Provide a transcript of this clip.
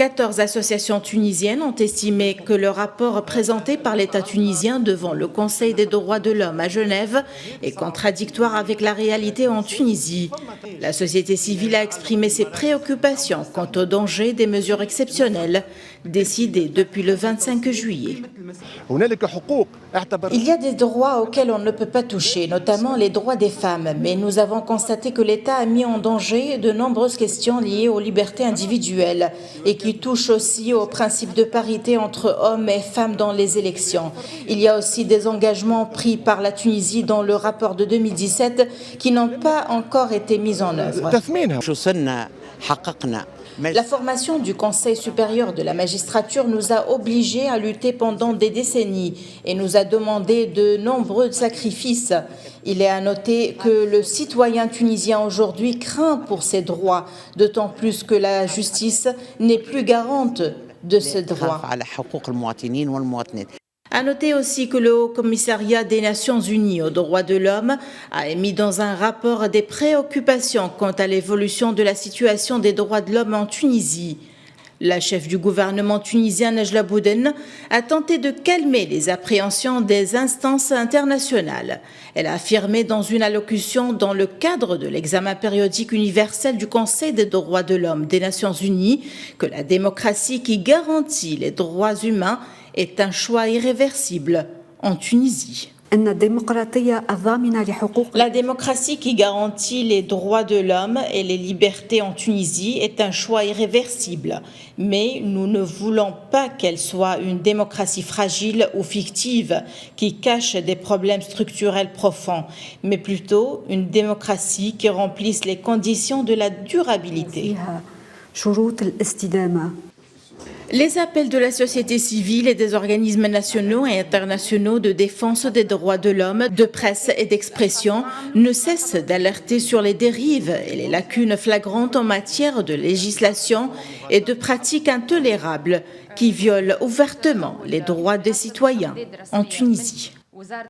14 associations tunisiennes ont estimé que le rapport présenté par l'État tunisien devant le Conseil des droits de l'homme à Genève est contradictoire avec la réalité en Tunisie. La société civile a exprimé ses préoccupations quant au danger des mesures exceptionnelles décidées depuis le 25 juillet. Il y a des droits auxquels on ne peut pas toucher, notamment les droits des femmes, mais nous avons constaté que l'État a mis en danger de nombreuses questions liées aux libertés individuelles et qui touchent aussi au principe de parité entre hommes et femmes dans les élections. Il y a aussi des engagements pris par la Tunisie dans le rapport de 2017 qui n'ont pas encore été mis en œuvre. La formation du Conseil supérieur de la magistrature nous a obligés à lutter pendant des décennies et nous a demandé de nombreux sacrifices. Il est à noter que le citoyen tunisien aujourd'hui craint pour ses droits, d'autant plus que la justice n'est plus garante de ce droit. À noter aussi que le Haut Commissariat des Nations Unies aux droits de l'homme a émis dans un rapport des préoccupations quant à l'évolution de la situation des droits de l'homme en Tunisie. La chef du gouvernement tunisien, Najla Bouden, a tenté de calmer les appréhensions des instances internationales. Elle a affirmé dans une allocution dans le cadre de l'examen périodique universel du Conseil des droits de l'homme des Nations Unies que la démocratie qui garantit les droits humains est un choix irréversible en Tunisie. La démocratie qui garantit les droits de l'homme et les libertés en Tunisie est un choix irréversible. Mais nous ne voulons pas qu'elle soit une démocratie fragile ou fictive qui cache des problèmes structurels profonds, mais plutôt une démocratie qui remplisse les conditions de la durabilité. Les appels de la société civile et des organismes nationaux et internationaux de défense des droits de l'homme, de presse et d'expression ne cessent d'alerter sur les dérives et les lacunes flagrantes en matière de législation et de pratiques intolérables qui violent ouvertement les droits des citoyens en Tunisie.